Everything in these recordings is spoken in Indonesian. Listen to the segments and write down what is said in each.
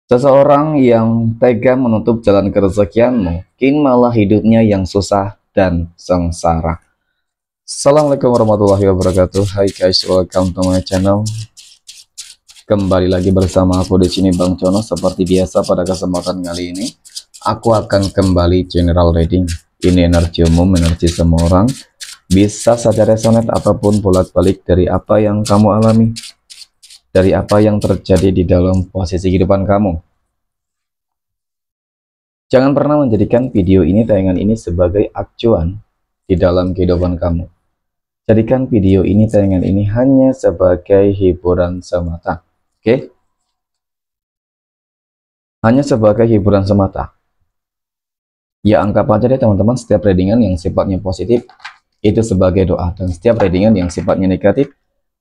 Seseorang yang tega menutup jalan kerezekianmu, kini malah hidupnya yang susah dan sengsara. Assalamualaikum warahmatullahi wabarakatuh. Hai guys, welcome to my channel. Kembali lagi bersama aku di sini Bang Cono. Seperti biasa pada kesempatan kali ini, aku akan kembali general reading. Ini energi umum, energi semua orang. Bisa saja resonate ataupun bolak-balik dari apa yang kamu alami, dari apa yang terjadi di dalam posisi kehidupan kamu. Jangan pernah menjadikan video ini, tayangan ini sebagai acuan di dalam kehidupan kamu. Jadikan video ini, tayangan ini hanya sebagai hiburan semata. Oke? Hanya sebagai hiburan semata. Ya anggap aja deh teman-teman, setiap readingan yang sifatnya positif itu sebagai doa, dan setiap readingan yang sifatnya negatif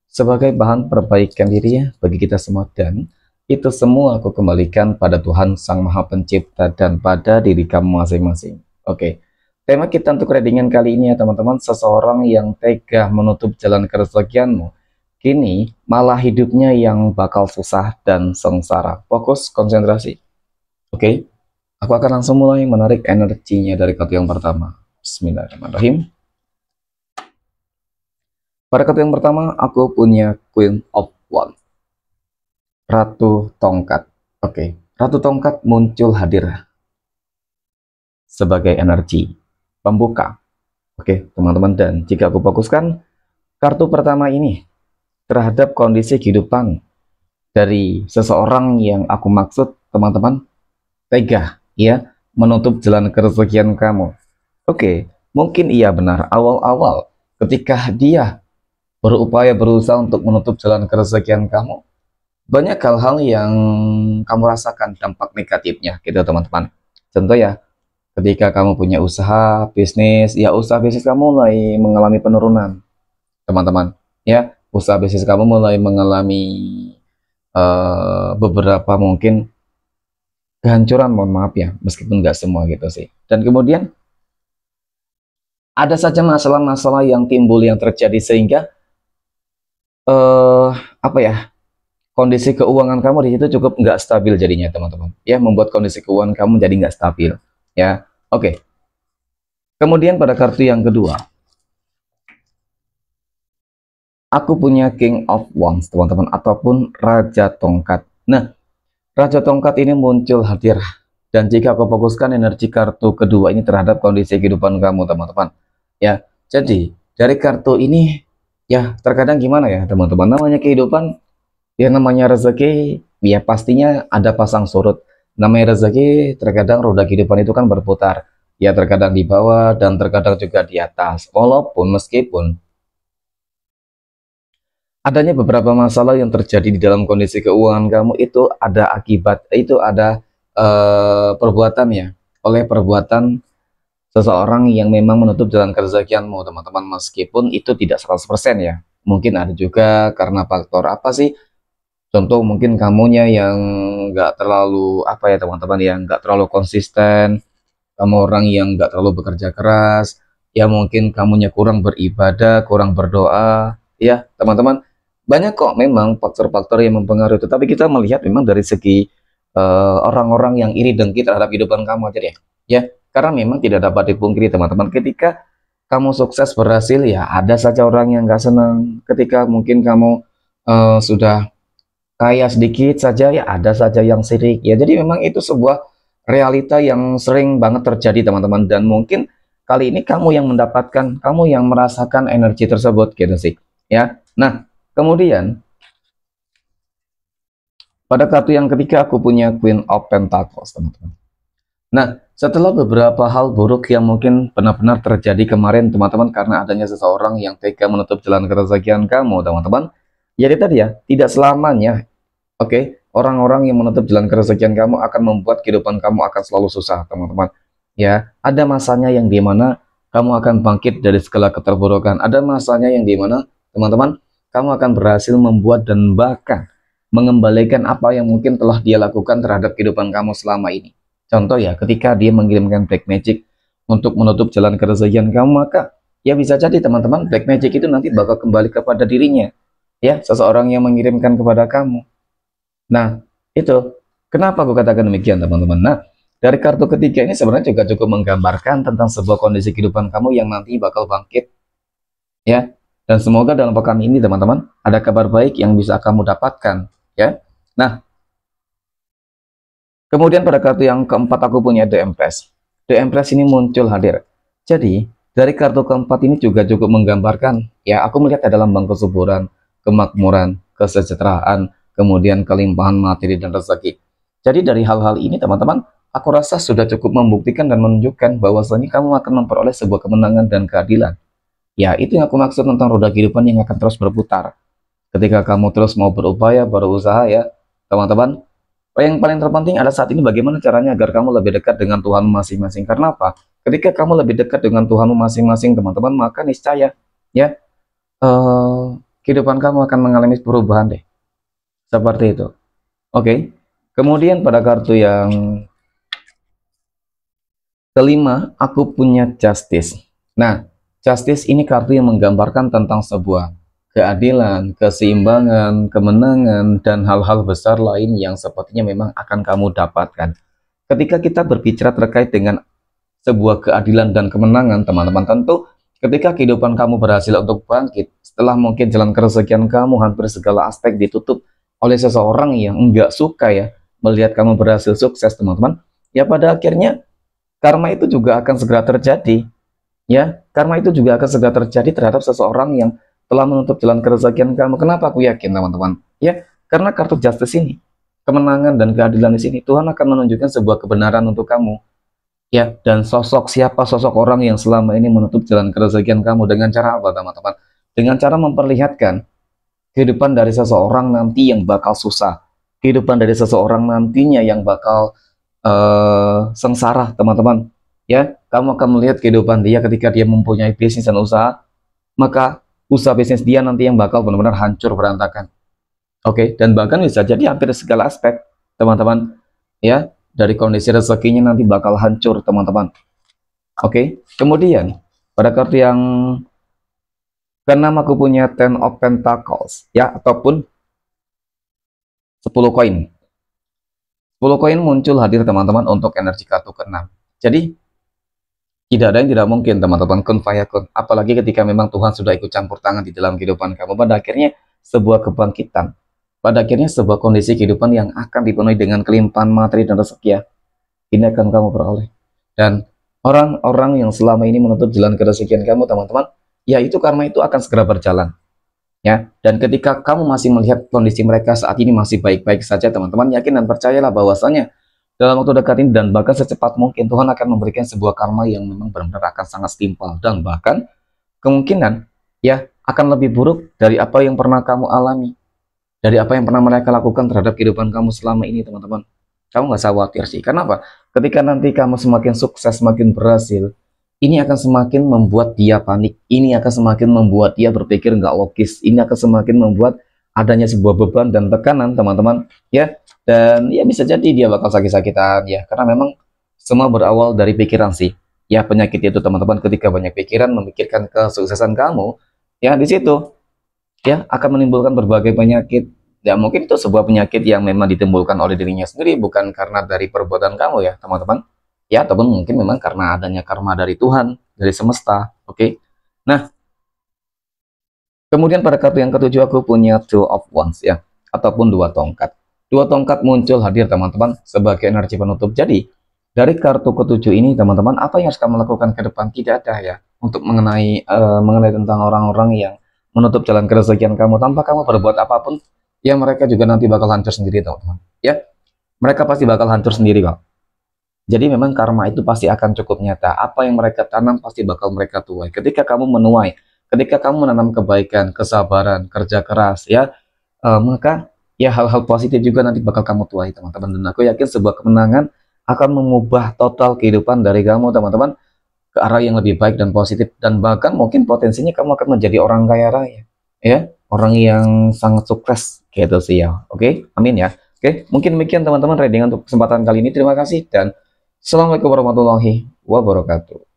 sebagai bahan perbaikan diri ya bagi kita semua, dan itu semua aku kembalikan pada Tuhan Sang Maha Pencipta dan pada diri kamu masing-masing. Oke, tema kita untuk readingan kali ini ya teman-teman, seseorang yang tega menutup jalan kerezekianmu, kini malah hidupnya yang bakal susah dan sengsara. Fokus, konsentrasi. Oke, aku akan langsung mulai menarik energinya dari kartu yang pertama. Bismillahirrahmanirrahim. Pada kartu yang pertama, aku punya Queen of Wands, Ratu Tongkat. Oke, Ratu Tongkat muncul hadir sebagai energi pembuka. Oke, teman-teman, dan jika aku fokuskan kartu pertama ini terhadap kondisi kehidupan dari seseorang yang aku maksud, teman-teman, tega ya menutup jalan kerezekian kamu. Oke, mungkin iya benar, awal-awal ketika dia berusaha untuk menutup jalan kerezekian kamu, banyak hal-hal yang kamu rasakan dampak negatifnya gitu teman-teman. Contoh ya, ketika kamu punya usaha bisnis, ya usaha bisnis kamu mulai mengalami penurunan teman-teman ya, usaha bisnis kamu mulai mengalami beberapa mungkin kehancuran, mohon maaf ya, meskipun nggak semua gitu sih. Dan kemudian ada saja masalah-masalah yang timbul, yang terjadi, sehingga apa ya, kondisi keuangan kamu di situ cukup nggak stabil jadinya teman-teman ya, membuat kondisi keuangan kamu jadi nggak stabil ya. Oke, kemudian pada kartu yang kedua aku punya King of Wands teman-teman, ataupun Raja Tongkat. Nah, Raja Tongkat ini muncul hadir, dan jika aku fokuskan energi kartu kedua ini terhadap kondisi kehidupan kamu teman-teman ya, jadi dari kartu ini ya terkadang gimana ya teman-teman, namanya kehidupan ya, namanya rezeki ya pastinya ada pasang surut. Namanya rezeki, terkadang roda kehidupan itu kan berputar ya, terkadang di bawah dan terkadang juga di atas. Walaupun meskipun adanya beberapa masalah yang terjadi di dalam kondisi keuangan kamu, itu ada akibat, itu ada perbuatan ya, oleh perbuatan seseorang yang memang menutup jalan kerezekianmu teman-teman, meskipun itu tidak 100% ya. Mungkin ada juga karena faktor apa sih, contoh mungkin kamunya yang nggak terlalu apa ya teman-teman, yang nggak terlalu konsisten, kamu orang yang nggak terlalu bekerja keras ya, mungkin kamunya kurang beribadah, kurang berdoa ya teman-teman. Banyak kok memang faktor-faktor yang mempengaruhi, tetapi kita melihat memang dari segi orang-orang yang iri dengki terhadap kehidupan kamu aja deh ya, karena memang tidak dapat dipungkiri teman-teman, ketika kamu sukses berhasil ya ada saja orang yang nggak senang, ketika mungkin kamu sudah kaya sedikit saja ya ada saja yang sirik ya. Jadi memang itu sebuah realita yang sering banget terjadi teman-teman, dan mungkin kali ini kamu yang mendapatkan, kamu yang merasakan energi tersebut gitu sih ya. Nah, kemudian pada kartu yang ketiga aku punya Queen of Pentacles teman-teman. Nah, setelah beberapa hal buruk yang mungkin benar-benar terjadi kemarin teman-teman, karena adanya seseorang yang tega menutup jalan kerezekian kamu teman-teman, jadi tadi ya, tidak selamanya oke, orang-orang yang menutup jalan kerezekian kamu akan membuat kehidupan kamu akan selalu susah teman-teman ya. Ada masanya yang dimana kamu akan bangkit dari segala keterburukan, ada masanya yang dimana teman-teman kamu akan berhasil membuat dan bahkan mengembalikan apa yang mungkin telah dia lakukan terhadap kehidupan kamu selama ini. Contoh ya, ketika dia mengirimkan black magic untuk menutup jalan kerezekian kamu, maka ya bisa jadi teman-teman black magic itu nanti bakal kembali kepada dirinya ya, seseorang yang mengirimkan kepada kamu. Nah, itu Kenapa aku katakan demikian, teman-teman? Nah, dari kartu ketiga ini sebenarnya juga cukup menggambarkan tentang sebuah kondisi kehidupan kamu yang nanti bakal bangkit, ya. Dan semoga dalam pekan ini, teman-teman, ada kabar baik yang bisa kamu dapatkan, ya. Nah, kemudian pada kartu yang keempat aku punya The Empress. The Empress ini muncul hadir. Jadi, dari kartu keempat ini juga cukup menggambarkan, ya, aku melihat ada lambang kesuburan, kemakmuran, kesejahteraan, kemudian kelimpahan materi dan rezeki. Jadi dari hal-hal ini, teman-teman, aku rasa sudah cukup membuktikan dan menunjukkan bahwasanya kamu akan memperoleh sebuah kemenangan dan keadilan. Ya, itu yang aku maksud tentang roda kehidupan yang akan terus berputar. Ketika kamu terus mau berupaya, berusaha, ya, teman-teman, yang paling terpenting ada saat ini bagaimana caranya agar kamu lebih dekat dengan Tuhan masing-masing. Karena apa? Ketika kamu lebih dekat dengan Tuhanmu masing-masing, teman-teman, maka niscaya, ya, kehidupan kamu akan mengalami perubahan deh. Seperti itu. Oke. Kemudian pada kartu yang kelima, aku punya Justice. Nah, Justice ini kartu yang menggambarkan tentang sebuah keadilan, keseimbangan, kemenangan, dan hal-hal besar lain yang sepertinya memang akan kamu dapatkan. Ketika kita berbicara terkait dengan sebuah keadilan dan kemenangan, teman-teman, tentu ketika kehidupan kamu berhasil untuk bangkit, setelah mungkin jalan keresakian kamu hampir segala aspek ditutup oleh seseorang yang enggak suka, ya, melihat kamu berhasil sukses, teman-teman, ya pada akhirnya karma itu juga akan segera terjadi, ya, karma itu juga akan segera terjadi terhadap seseorang yang telah menutup jalan keresakian kamu. Kenapa aku yakin, teman-teman? Ya, karena kartu Justice ini, kemenangan dan keadilan di sini, Tuhan akan menunjukkan sebuah kebenaran untuk kamu, ya, dan siapa sosok orang yang selama ini menutup jalan keresakian kamu dengan cara apa, teman-teman? Dengan cara memperlihatkan kehidupan dari seseorang nanti yang bakal susah, kehidupan dari seseorang nantinya yang bakal sengsara, teman-teman. Ya, kamu akan melihat kehidupan dia ketika dia mempunyai bisnis dan usaha, maka usaha bisnis dia nanti yang bakal benar-benar hancur berantakan. Oke, dan bahkan bisa jadi hampir segala aspek, teman-teman. Ya, dari kondisi rezekinya nanti bakal hancur, teman-teman. Oke, kemudian pada kartu yang keenam aku punya Ten of Pentacles, ya, ataupun 10 koin. 10 koin muncul hadir, teman-teman, untuk energi kartu ke-6. Jadi tidak ada yang tidak mungkin, teman-teman, kun fayakun. Apalagi ketika memang Tuhan sudah ikut campur tangan di dalam kehidupan kamu. Pada akhirnya sebuah kebangkitan, pada akhirnya sebuah kondisi kehidupan yang akan dipenuhi dengan kelimpahan materi dan rezeki, ya, ini akan kamu peroleh. Dan orang-orang yang selama ini menutup jalan kerezekian kamu, teman-teman, ya, itu karma itu akan segera berjalan, ya. Dan ketika kamu masih melihat kondisi mereka saat ini masih baik-baik saja, teman-teman, yakin dan percayalah bahwasanya dalam waktu dekat ini dan bahkan secepat mungkin Tuhan akan memberikan sebuah karma yang memang benar-benar akan sangat setimpal, dan bahkan kemungkinan, ya, akan lebih buruk dari apa yang pernah kamu alami, dari apa yang pernah mereka lakukan terhadap kehidupan kamu selama ini, teman-teman. Kamu nggak usah khawatir sih. Kenapa? Ketika nanti kamu semakin sukses, semakin berhasil, ini akan semakin membuat dia panik. Ini akan semakin membuat dia berpikir nggak logis. Ini akan semakin membuat adanya sebuah beban dan tekanan, teman-teman. Ya, dan ya bisa jadi dia bakal sakit-sakitan, ya. Karena memang semua berawal dari pikiran sih. Ya, penyakit itu, teman-teman, ketika banyak pikiran memikirkan kesuksesan kamu, ya, di situ, ya, akan menimbulkan berbagai penyakit. Ya, mungkin itu sebuah penyakit yang memang ditimbulkan oleh dirinya sendiri, bukan karena dari perbuatan kamu, ya, teman-teman. Ya, ataupun mungkin memang karena adanya karma dari Tuhan, dari semesta. Oke. Nah, kemudian pada kartu yang ketujuh aku punya Two of Wands, ya, ataupun dua tongkat. Dua tongkat muncul hadir, teman-teman, sebagai energi penutup. Jadi, dari kartu ketujuh ini, teman-teman, apa yang harus kamu lakukan ke depan? Tidak ada, ya, untuk mengenai tentang orang-orang yang menutup jalan kerezekian kamu tanpa kamu berbuat apapun, ya, mereka juga nanti bakal hancur sendiri, teman-teman. Ya, mereka pasti bakal hancur sendiri kok. Jadi memang karma itu pasti akan cukup nyata. Apa yang mereka tanam pasti bakal mereka tuai. Ketika kamu menuai, ketika kamu menanam kebaikan, kesabaran, kerja keras, ya, maka ya hal-hal positif juga nanti bakal kamu tuai, teman-teman. Dan aku yakin sebuah kemenangan akan mengubah total kehidupan dari kamu, teman-teman, ke arah yang lebih baik dan positif. Dan bahkan mungkin potensinya kamu akan menjadi orang kaya raya, ya, orang yang sangat sukses, gitu sih, ya. Oke, amin, ya. Oke, mungkin demikian, teman-teman, reading untuk kesempatan kali ini. Terima kasih dan Assalamualaikum warahmatullahi wabarakatuh.